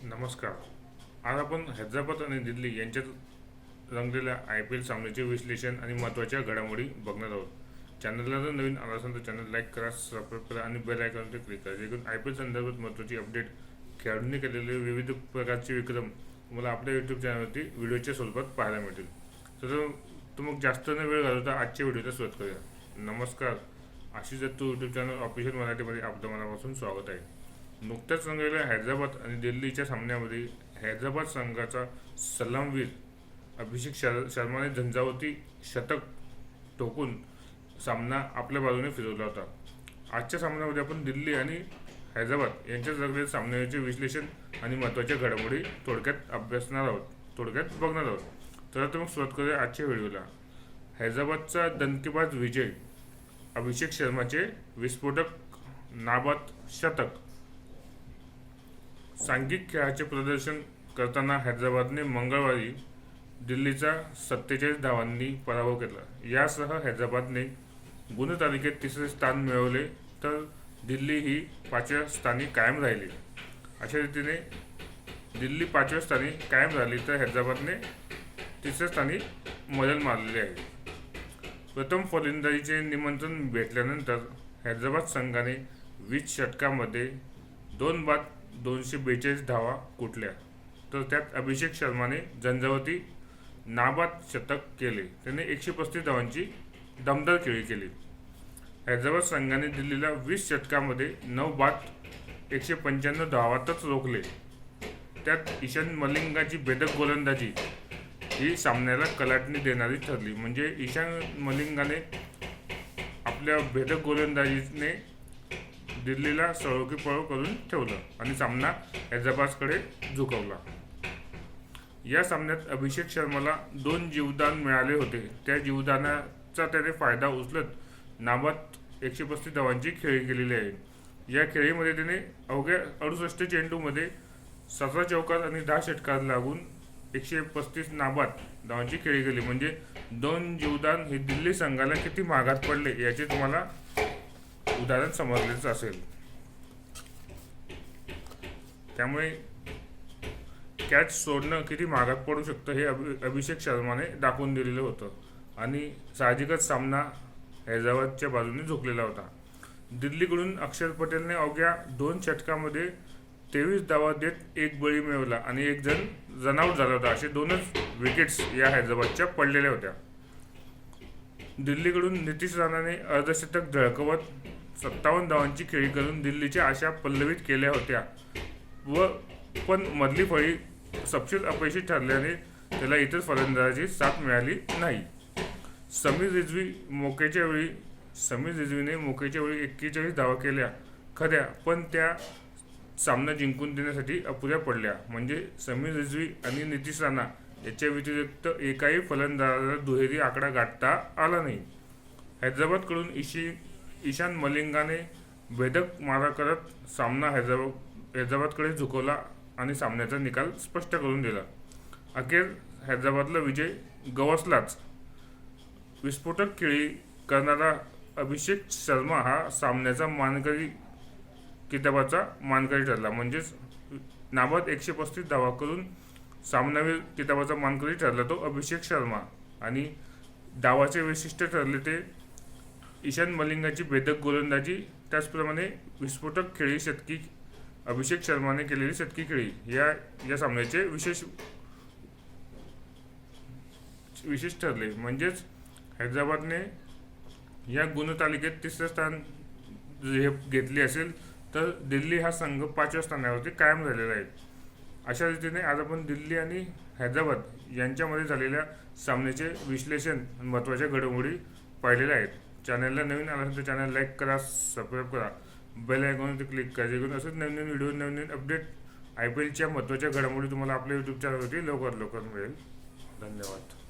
नमस्कार. आज आपण हैदराबाद आणि दिल्ली यांच्यात रंगलेल्या IPL सामन्याचे विश्लेषण आणि महत्त्वाच्या घडामोडी बघणार आहोत. चॅनलला जर नवीन आला असेल तर चॅनल लाईक करा, सबस्क्राईब करा आणि बेल आयकॉनवर क्लिक करा, जेणेकरून IPL संदर्भात महत्त्वाची अपडेट, खेळाडूंनी केलेले विविध प्रकारचे विक्रम तुम्हाला आपल्या यूट्यूब चॅनलवरती व्हिडिओच्या स्वरूपात पाहायला मिळतील. तर मग जास्त न वेळ घालवता आजच्या व्हिडिओला सुरुवात करूया. नमस्कार. Ashish Dattu YouTube channel official मराठीमध्ये आपलं मनापासून स्वागत आहे. नुकत्याच रंगलेल्या हैदराबाद आणि दिल्लीच्या सामन्यामध्ये हैदराबाद संघाचा सलामवीर अभिषेक शर्माने झंझावती शतक ठोकून सामना आपल्या बाजूने फिरवला होता. आजच्या सामन्यामध्ये आपण दिल्ली आणि हैदराबाद यांच्यात रंगलेल्या सामन्याचे विश्लेषण आणि महत्त्वाच्या घडामोडी थोडक्यात बघणार आहोत. तर आता मग सुरुवात करूया आजच्या व्हिडिओला. हैदराबादचा दणकेबाज विजय, अभिषेक शर्माचे विस्फोटक नाबाद शतक. सांघिक खेळाचे प्रदर्शन करताना हैदराबादने मंगळवारी दिल्लीचा 47 धावांनी पराभव केला. यासह हैदराबादने गुणतालिकेत तिसरे स्थान मिळवले तर दिल्ली ही 5व्या स्थानी कायम राहिली. अशा रीतीने दिल्ली 5व्या स्थानी कायम राहिली तर हैदराबादने तिसऱ्या स्थानी मजल मारलेली आहे. प्रथम फलंदाजीचे निमंत्रण भेटल्यानंतर हैदराबाद संघाने 20 षटकांमध्ये 2 बाद 242 धावा कुटल्या, तर त्यात अभिषेक शर्माने झंझावती नाबाद शतक केले. त्याने 135 धावांची दमदार खेळी केली. हैदराबाद संघाने दिल्लीला 20 षटकांमध्ये 9 बाद 195 धावातच रोखले. त्यात ईशान मलिंगाची भेदक गोलंदाजी ही सामन्याला कलाटणी देणारी ठरली. म्हणजे ईशान मलिंगाने आपल्या भेदक गोलंदाजीने दिल्लीला सळोकीपळो करून ठेवलं आणि सामना हैदराबादकडे झुकवला. या सामन्यात अभिषेक शर्माला 2 जीवदान मिळाले होते. त्या जीवदानाचा त्याने फायदा उचलत नाबाद 135 धावांची खेळी केलेली आहे. या खेळीमध्ये त्याने अवघ्या 68 चेंडूमध्ये 17 चौकार आणि 10 षटकार लागून 135 नाबाद धावांची खेळी केली. म्हणजे 2 जीवदान हे दिल्ली संघाला किती महागात पडले याचे तुम्हाला उदाहरण समजलेच असेल. त्यामुळे कॅच सोडणं किती महागात पडू शकतं हे अभिषेक शर्माने दाखवून दिलेलं होतं आणि साहजिकच सामना हैदराबादच्या बाजूने झुकलेला होता. दिल्लीकडून अक्षर पटेलने अवघ्या 2 षटकांमध्ये 23 धावा देत 1 बळी मिळवला आणि 1 जण रनआउट झाला होता. असे 2च विकेट्स या हैदराबादच्या पडलेल्या होत्या. दिल्लीकडून नितीश राणाने अर्धशतक झळकवत 57 धावांची खेळी करून दिल्लीच्या आशा पल्लवित केल्या होत्या पण मधली फळी सपशेल अपयशी ठरल्याने त्याला इतर फलंदाजाची साथ मिळाली नाही. समीर रिझवीने मोकेच्या वेळी 41 धावा केल्या खऱ्या, पण त्या सामना जिंकून देण्यासाठी अपुऱ्या पडल्या. म्हणजे समीर रिझवी आणि नितीश राणा याच्या व्यतिरिक्त एकाही फलंदाजाला दुहेरी आकडा गाठता आला नाही. हैदराबादकडून ईशान मलिंगाने भेदक मारा करत सामना हैदराबादकडे झुकवला आणि सामन्याचा निकाल स्पष्ट करून दिला. अखेर हैदराबादला विजय गवसलाच. विस्फोटक खेळी करणारा अभिषेक शर्मा हा सामन्याचा किताबाचा मानकरी ठरला. म्हणजेच नाबाद 135 धावा करून सामनावीर किताबाचा मानकरी ठरला तो अभिषेक शर्मा. आणि डावाचे वैशिष्ट्य ठरले ते ईशान मलिंगाची भेदक गोलंदाजी, त्याचप्रमाणे विस्फोटक खेळी शतकी अभिषेक शर्माने केलेली शतकी खेळी या सामन्याचे विशेष ठरले. म्हणजेच हैदराबादने या गुणतालिकेत तिसरे स्थान घेतले असेल तर दिल्ली हा संघ 5व्या स्थानावरती कायम झालेला आहे. अशा रीतीने आज आपण दिल्ली आणि हैदराबाद यांच्यामध्ये झालेल्या सामन्याचे विश्लेषण महत्त्वाच्या घडामोडी पाहिलेल्या आहेत. चॅनलला नवीन आला असेल तर चॅनल लाईक करा, सबस्क्राईब करा, बेल आयकॉनवरती क्लिक करा, जेणेकरून असंच नवीन व्हिडिओ नवीन अपडेट IPLच्या महत्त्वाच्या घडामोडी तुम्हाला आपल्या यूट्यूब चॅनलवरती लवकर मिळेल. धन्यवाद.